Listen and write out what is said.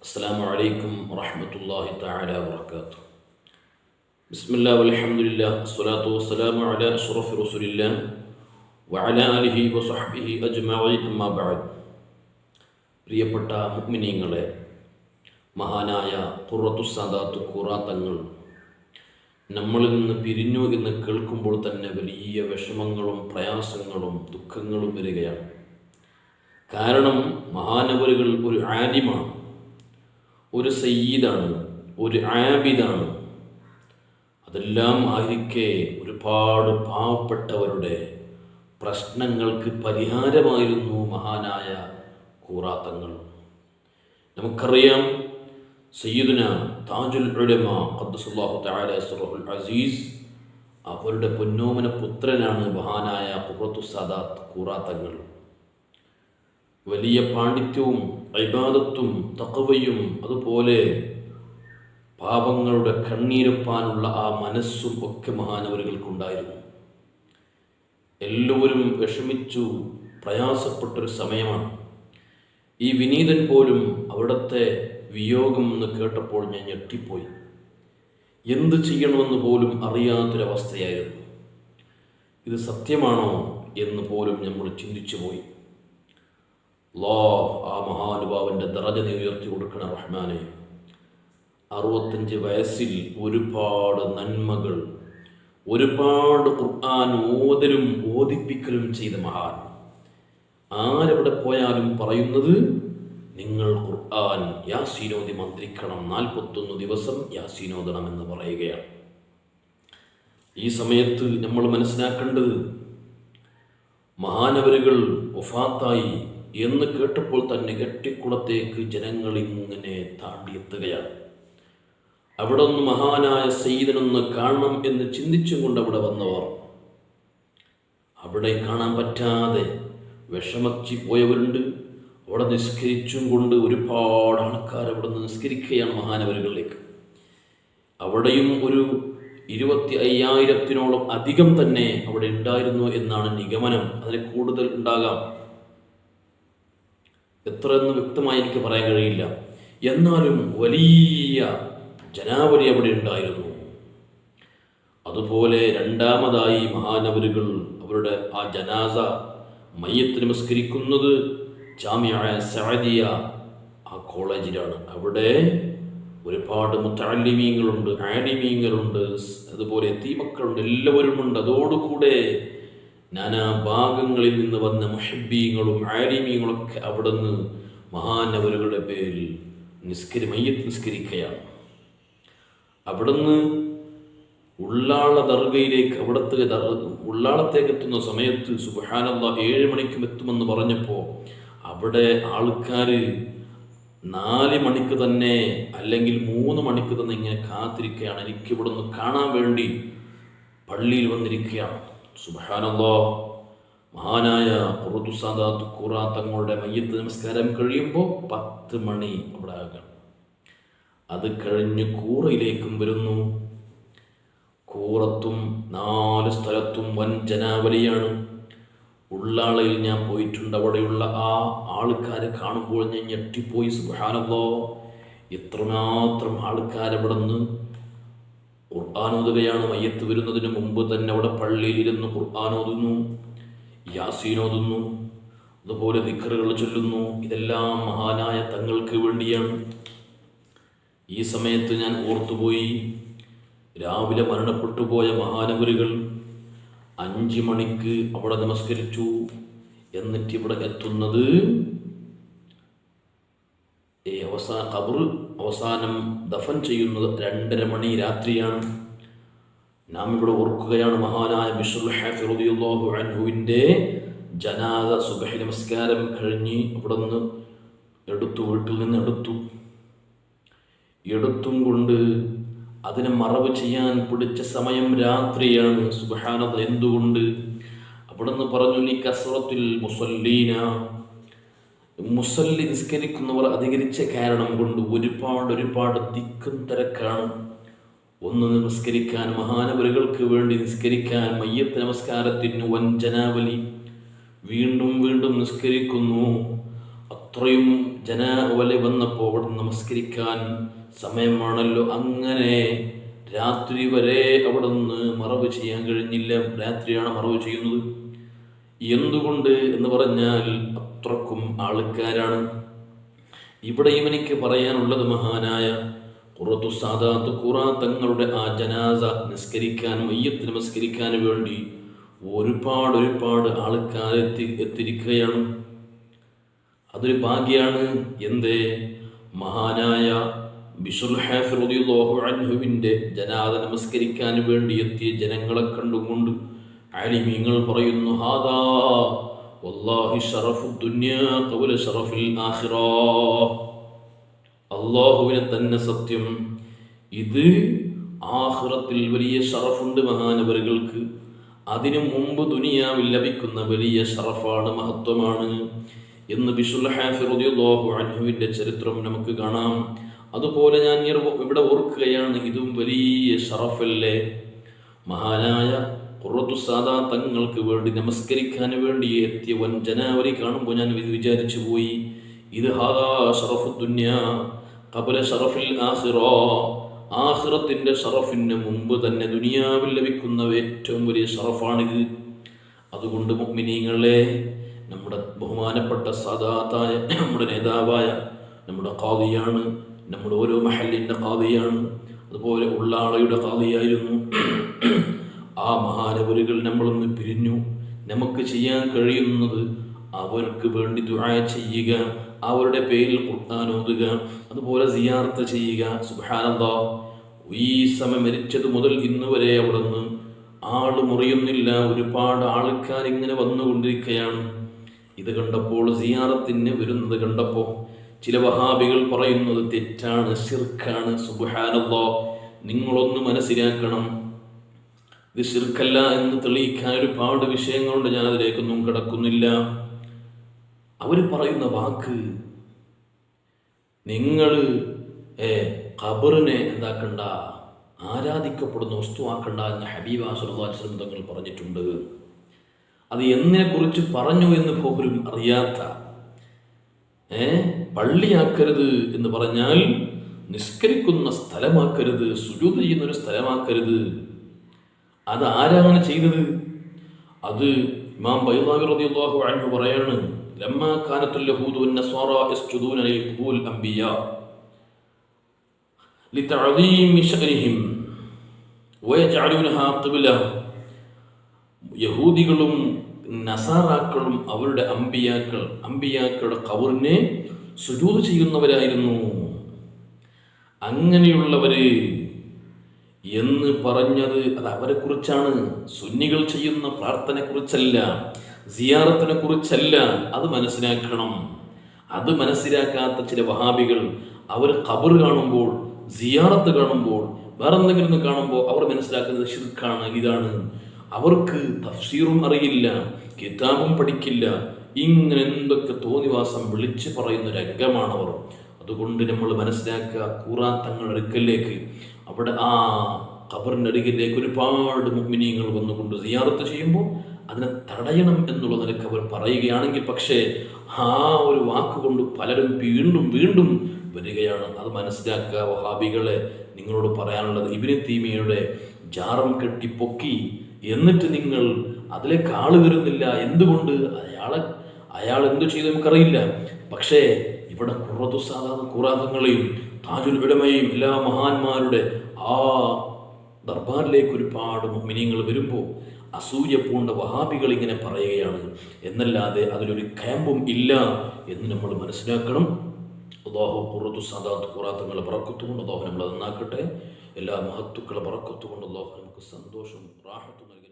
السلام عليكم ورحمة الله تعالى وبركاته. بسم الله والحمد لله والصلاة والسلام على أشرف رسول الله وعلى آله وصحبه أجمعين أما بعد. പ്രിയപ്പെട്ട മുഅ്മിനീങ്ങളെ, മഹാനായ ഖുറത്തുസ് സാദാത്ത് ഖുറാ തങ്ങൾ നമ്മളിൽ നിന്ന് പിരിഞ്ഞു എന്ന് കേൾക്കുമ്പോൾ തന്നെ വലിയ വിഷമങ്ങളും പ്രയാസങ്ങളും ദുഃഖങ്ങളും വരികയാണ്. കാരണം മഹാനവരുകൾ ഒരു ആലിമാണ്, ഒരു സയ്യിദാണ്, ഒരു ആബിദാണ്. അതെല്ലാം ആയിരിക്കെ ഒരുപാട് പാവപ്പെട്ടവരുടെ പ്രശ്നങ്ങൾക്ക് പരിഹാരമായിരുന്നു മഹാനായ ഖുറാ തങ്ങൾ. നമുക്കറിയാം, സയ്യിദുന താജുൽ ഉലമ ഖദ്ദസല്ലാഹു തആല സിർറുൽ അസീസ്, അവരുടെ പൊന്നോമന പുത്രനാണ് മഹാനായ ഖുറത്തുസ് സാദാത്ത് ഖുറാ തങ്ങൾ. വലിയ പാണ്ഡിത്യവും ഇബാദത്തും തഖ്വയും അതുപോലെ പാപങ്ങളുടെ കണ്ണീരൊപ്പാനുള്ള ആ മനസ്സും ഒക്കെ മഹാനവരുകൾക്കുണ്ടായിരുന്നു. എല്ലാവരും വിഷമിച്ചു പ്രയാസപ്പെട്ടൊരു സമയമാണ്. ഈ വിനീതൻ പോലും അവിടുത്തെ വിയോഗം എന്ന് കേട്ടപ്പോൾ ഞാൻ ഞെട്ടിപ്പോയി. എന്ത് ചെയ്യണമെന്ന് പോലും അറിയാത്തൊരവസ്ഥയായിരുന്നു. ഇത് സത്യമാണോ എന്ന് പോലും നമ്മൾ ചിന്തിച്ചു പോയി. ആ മഹാനുഭാവൻ്റെ ദറജ നീ ഉയർത്തി കൊടുക്കണം റഹ്മാനെ. 65 വയസ്സിൽ ഒരുപാട് നന്മകൾ, ഒരുപാട് ഖുർആൻ ഓതലും ഓതിപ്പിക്കലും ചെയ്ത മഹാൻ. ആരെവിടെ പോയാലും പറയുന്നത്, നിങ്ങൾ ഖുർആൻ യാസീനോദി മന്ത്രിക്കണം, 41 ദിവസം യാസീനോദണമെന്ന് പറയുകയാണ്. ഈ സമയത്ത് നമ്മൾ മനസ്സിലാക്കേണ്ടത്, മഹാനവരുകൾ വഫാത്തായി എന്ന് കേട്ടപ്പോൾ തന്നെ എട്ടിക്കുളത്തേക്ക് ജനങ്ങൾ ഇങ്ങനെ താണ്ടിയെത്തുകയാണ്. അവിടെ ഒന്ന് മഹാനായ സയ്യിദിനൊന്ന് കാണണം എന്ന് ചിന്തിച്ചും കൊണ്ട് അവിടെ വന്നവർ അവിടെ കാണാൻ പറ്റാതെ വിഷമിച്ച് പോയവരുണ്ട്. അവിടെ നിസ്കരിച്ചും കൊണ്ട് ഒരുപാട് ആൾക്കാർ അവിടെ നിന്ന് നിസ്കരിക്കുകയാണ് മഹാനവരുകളിലേക്ക്. അവിടെയും ഒരു 25,000-ഓളം അധികം തന്നെ അവിടെ ഉണ്ടായിരുന്നു എന്നാണ് നിഗമനം. അതിന് കൂടുതൽ ഉണ്ടാകാം, എത്രയെന്ന് വ്യക്തമായി എനിക്ക് പറയാൻ കഴിയില്ല. എന്നാലും വലിയ ജനാവലി അവിടെ ഉണ്ടായിരുന്നു. അതുപോലെ രണ്ടാമതായി മഹാനവരുകൾ അവരുടെ ആ ജനാസ മയ്യത്ത് നമസ്കരിക്കുന്നത് ജാമിഅ സഅദിയ ആ കോളേജിലാണ്. അവിടെ ഒരുപാട് മുതഅല്ലിമീങ്ങളുണ്ട്, ആലിമീങ്ങളുണ്ട്, അതുപോലെ യതീമക്കളുണ്ട്, എല്ലാവരുമുണ്ട്. അതോടുകൂടെ നാനാ ഭാഗങ്ങളിൽ നിന്ന് വന്ന മുഹബ്ബീങ്ങളും ആലിമീങ്ങളൊക്കെ അവിടെ നിന്ന് മഹാനവരുകളുടെ പേരിൽ മയ്യത്ത് നിസ്കരിക്കുകയാണ്. അവിടുന്ന് ഉള്ളാള ദർഗയിലേക്ക്, ഉള്ളാളത്തേക്ക് എത്തുന്ന സമയത്ത് സുബ്ഹാനല്ലാഹ് 7 മണിക്കും എത്തുമെന്ന് പറഞ്ഞപ്പോൾ അവിടെ ആൾക്കാർ 4 മണിക്ക് തന്നെ അല്ലെങ്കിൽ 3 മണിക്ക് തന്നെ ഇങ്ങനെ കാത്തിരിക്കുകയാണ്. എനിക്ക് ഇവിടെ നിന്ന് കാണാൻ വേണ്ടി പള്ളിയിൽ വന്നിരിക്കുകയാണ്. സുബ്ഹാനല്ലാഹ്, മഹാനായ ഖുറത്തുസ് സാദാത്ത് ഖുറാ തങ്ങളുടെ മയ്യത്ത് നമസ്കാരം കഴിയുമ്പോൾ 10 മണി അവിടെ ആകണം. അത് കഴിഞ്ഞ് കൂറയിലേക്കും വരുന്നു. കൂറത്തും 4 സ്ഥലത്തും വൻ ജനാവലിയാണ്. ഉള്ളാളയിൽ ഞാൻ പോയിട്ടുണ്ട്. അവിടെയുള്ള ആ ആൾക്കാരെ കാണുമ്പോൾ ഞാൻ ഞെട്ടിപ്പോയി. സുബ്ഹാനല്ലാഹ്, ഇത്രമാത്രം ആൾക്കാരവിടെ നിന്ന് ഖുർആൻ ഓതുകയാണ്. മയ്യത്ത് വരുന്നതിന് മുമ്പ് തന്നെ അവിടെ പള്ളിയിൽ ഇരുന്ന് ഖുർആൻ ഓതുന്നു, യാസീൻ ഓതുന്നു, അതുപോലെ ദിക്റുകൾ ചൊല്ലുന്നു. ഇതെല്ലാം മഹാനായ തങ്ങൾക്ക് വേണ്ടിയാണ്. ഈ സമയത്ത് ഞാൻ ഓർത്തുപോയി, രാവിലെ മരണപ്പെട്ടു പോയ മഹാനവരുകൾ 5 മണിക്ക് അവിടെ നമസ്കരിച്ചു. എന്നിട്ട് ഇവിടെ എത്തുന്നത് അവസാനം ദഫൻ ചെയ്യുന്നത് 2:30 മണി രാത്രിയാണ്. നാം ഇവിടെ ഓർക്കുകയാണ്, മഹാനായ ബിശ്റുൽ ഹാഫി റളിയല്ലാഹു അൻഹുവിൻ്റെ ജനാസ സുബ്ഹി നമസ്കാരം കഴിഞ്ഞ് അവിടെ നിന്ന് വീട്ടിൽ നിന്ന് എടുത്തും കൊണ്ട് അതിനെ മറവ് ചെയ്യാൻ പിടിച്ച സമയം രാത്രിയാണ്. സുബ്ഹാനല്ലാഹ്, എന്തുകൊണ്ട്? അവിടെ നിന്ന് പറഞ്ഞു, ലി കസ്റത്തുൽ മുസല്ലീന, മുസല്ലി നിസ്കരിക്കുന്നവർ അധികരിച്ച കാരണം കൊണ്ട് ഒരുപാട് തിക്കും തിരക്കാണ്. ഒന്ന് നിസ്കരിക്കാൻ, മഹാനവരുകൾക്ക് വേണ്ടി നിസ്കരിക്കാൻ, മയ്യത്ത് നമസ്കാരത്തിന് വൻ ജനാവലി. വീണ്ടും നിസ്കരിക്കുന്നു. അത്രയും ജനാവലി വന്നപ്പോൾ അവിടെ നമസ്കരിക്കാൻ സമയമാണല്ലോ. അങ്ങനെ രാത്രി വരെ അവിടെ നിന്ന് മറവ് ചെയ്യാൻ കഴിഞ്ഞില്ല. രാത്രിയാണ് മറവ് ചെയ്യുന്നത്. എന്തുകൊണ്ട് എന്ന് പറഞ്ഞാൽ അത്രക്കും ആൾക്കാരാണ്. ഇവിടെയും എനിക്ക് പറയാനുള്ളത്, മഹാനായ ഖുറത്തു സാദാത്ത് ഖുറാ തങ്ങളുടെ ആ ജനാസ നിസ്കരിക്കാൻ, മയ്യത്ത് നമസ്കരിക്കാൻ വേണ്ടി ഒരുപാട് ആൾക്കാർ എത്തിയിരിക്കുകയാണ്. അതൊരു ഭാഗ്യാണ്. എന്തേ? മഹാനായ ബിശ്റുൽ ഹാഫി റളിയല്ലാഹു അൻഹുവിൻ്റെ ജനാസ നമസ്കരിക്കാൻ വേണ്ടി എത്തിയ ജനങ്ങളെ കണ്ടുകൊണ്ട് ആലിമീങ്ങൾ പറയുന്നു, ഹാദാ വല്ലാഹി ശറഫു ദുനിയാ ഖബല ശറഫിൽ ആഖിറ. അല്ലാഹുവിനെ തന്നെ സത്യം, ഇത് ആഖിറത്തിൽ വലിയ ശറഫുണ്ട് മഹാനവറുകൾക്ക്. അതിനു മുമ്പ് ദുനിയാവിൽ ലഭിക്കുന്ന വലിയ ശറഫാണ്, മഹത്വമാണ് എന്ന് ബിശ്റുൽ ഹാഫി റളിയല്ലാഹു അൻഹുവിൻ്റെ ചരിത്രം നമുക്ക് കാണാം. അതുപോലെ ഞാൻ ഇവിടെ ഓർക്കുകയാണ്, ഇതും വലിയ ശറഫല്ലേ. മഹാനായ ഖുറത്തു സാദാത്ത് തങ്ങൾക്ക് വേണ്ടി നമസ്കരിക്കാൻ വേണ്ടി എത്തിയ വൻ ജനാവലി കാണുമ്പോൾ ഞാൻ വിചാരിച്ചു പോയി, ഇത് ഹാദാ ശറഫു ദുനിയാ ഖബല ശറഫിൽ ആഖിറ. ആഖിറത്തിന്റെ ഷറഫിന് മുമ്പ് തന്നെ ദുനിയാവിൽ ലഭിക്കുന്ന ഏറ്റവും വലിയ ഷറഫാണിത്. അതുകൊണ്ട് മുഅ്മിനീങ്ങളെ, നമ്മുടെ ബഹുമാനപ്പെട്ട സാദാത്തായ നമ്മുടെ നേതാവായ നമ്മുടെ ഖാദിയാണ്, നമ്മുടെ ഓരോ മഹല്ലിൻ്റെ ഖാദിയാണ്, അതുപോലെ ഉള്ളാളയുടെ ഖാദിയായിരുന്നു. ആ മഹാനവരുകൾ നമ്മളൊന്ന് പിരിഞ്ഞു. നമുക്ക് ചെയ്യാൻ കഴിയുന്നത് അവർക്ക് വേണ്ടി ദുആ ചെയ്യുക, അവരുടെ പേരിൽ ഖുർആൻ ഓതുക, അതുപോലെ സിയാറത്ത് ചെയ്യുക. സുബ്ഹാനല്ലാഹ്, ഈ സമയം മരിച്ചത് മുതൽ ഇന്ന് വരെ അവിടെ നിന്ന് ആള് മുറിയുന്നില്ല. ഒരുപാട് ആൾക്കാർ ഇങ്ങനെ വന്നുകൊണ്ടിരിക്കുകയാണ്. ഇത് കണ്ടപ്പോൾ, സിയാറത്തിന് വരുന്നത് കണ്ടപ്പോൾ ചില വഹാബികൾ പറയുന്നത് തെറ്റാണ്, ശിർക്കാണ്. സുബ്ഹാനല്ലാഹ്, നിങ്ങളൊന്ന് മനസ്സിലാക്കണം, ഇത് ശിർക്കല്ല എന്ന് തെളിയിക്കാൻ ഒരുപാട് വിഷയങ്ങളുണ്ട്. ഞാൻ അതിലേക്കൊന്നും കിടക്കുന്നില്ല. അവർ പറയുന്ന വാക്ക്, നിങ്ങൾ ഖബറിനെ എന്താക്കണ്ട, ആരാധിക്കപ്പെടുന്ന വസ്തുവാക്കണ്ട എന്ന് ഹബീബ സല്ലല്ലാഹു അലൈഹി വസല്ലം തങ്ങൾ പറഞ്ഞിട്ടുണ്ട്. അത് എന്നതിനെക്കുറിച്ച് പറഞ്ഞു എന്ന് പോലും അറിയാത്ത, പള്ളിയാക്കരുത് എന്ന് പറഞ്ഞാൽ നിസ്കരിക്കുന്ന സ്ഥലമാക്കരുത്, സുജൂദ് ചെയ്യുന്നൊരു സ്ഥലമാക്കരുത്. അത് ആരാണ് ചെയ്തത്? അത് ഇമാം ബൈളാവി റളിയല്ലാഹു അൻഹു പറയാണ്, ലമ്മാ കാനത്തുൽ യഹൂദു വന്നസ്വാറാ യസ്ജുദൂന ലിഖുബൂൽ അംബിയാ ലിതഅദീമി ശഅനിഹിം വയജഅലൂനഹാ ഖിബ്ല. യഹൂദികളും നസാറാക്കളും അവരുടെ അമ്പിയാക്കളുടെ ഖബറിനെ സുജൂദ് ചെയ്യുന്നവരായിരുന്നു. അങ്ങനെയുള്ളവര് എന്ന് പറഞ്ഞത് അത് അവരെ കുറിച്ചാണ്. സുന്നികൾ ചെയ്യുന്ന പ്രാർത്ഥനയെ കുറിച്ചല്ല, സിയാറത്തിനെ കുറിച്ചല്ല. അത് മനസ്സിലാക്കണം. അത് മനസ്സിലാക്കാത്ത ചില വഹാബികൾ അവർ ഖബർ കാണുമ്പോൾ, സിയാറത്ത് കാണുമ്പോൾ, വേറെ എന്തെങ്കിലും കാണുമ്പോൾ അവർ മനസ്സിലാക്കുന്നത് ശിർക്കാണ്, ഇതാണ്. അവർക്ക് തഫ്സീറും അറിയില്ല, കിതാബും പഠിക്കില്ല. ഇങ്ങനെ എന്തൊക്കെ തോന്നിവാസം വിളിച്ച് പറയുന്ന രംഗമാണവർ. അതുകൊണ്ട് നമ്മൾ മനസ്സിലാക്കുക, ഖുർആൻ തങ്ങളുടെ അടുക്കലേക്ക്, അവിടെ ആ ഖബറിൻ്റെ അരികിലേക്ക് ഒരുപാട് മുഅ്മിനീങ്ങൾ വന്നുകൊണ്ട് സിയാറത്ത് ചെയ്യുമ്പോൾ അതിനെ തടയണം എന്നുള്ള നിലക്ക് അവർ പറയുകയാണെങ്കിൽ, പക്ഷേ ആ ഒരു വാക്കുകൊണ്ട് പലരും വീണ്ടും വരികയാണ്. അത് മനസ്സിലാക്കുക വഹാബികളെ. നിങ്ങളോട് പറയാനുള്ളത്, ഇബ്നു തൈമിയ്യയുടെ ജാറം കെട്ടി പൊക്കി എന്നിട്ട് നിങ്ങൾ അതിലേക്ക് ആള് വരുന്നില്ല. എന്തുകൊണ്ട്? അയാൾ എന്തു ചെയ്തു നമുക്കറിയില്ല. പക്ഷേ ഇവിടെ ഖുറത്തു സാദാത്ത് ഖുറാതങ്ങളെയും താജുൽ ഉലമയെയും എല്ലാ മഹാന്മാരുടെ ആ ദർബാറിലേക്ക് ഒരുപാട് മുഅ്മിനീങ്ങൾ വരുമ്പോൾ അസൂയ പൂണ്ട വഹാബികൾ ഇങ്ങനെ പറയുകയാണ് എന്നല്ലാതെ അതിലൊരു ക്യാമ്പും ഇല്ല എന്ന് നമ്മൾ മനസ്സിലാക്കണം. അല്ലാഹു ഖുറത്തു സാദാത്ത് ഖുറാതങ്ങളെ ബറക്കത്തുകൊണ്ട് അല്ലാഹു നമ്മളെ നന്നാക്കട്ടെ. എല്ലാ മഹത്തുക്കളെ ബറക്കത്തുകൊണ്ട് അല്ലാഹു നമുക്ക് സന്തോഷം റാഹത്തും നൽകട്ടെ.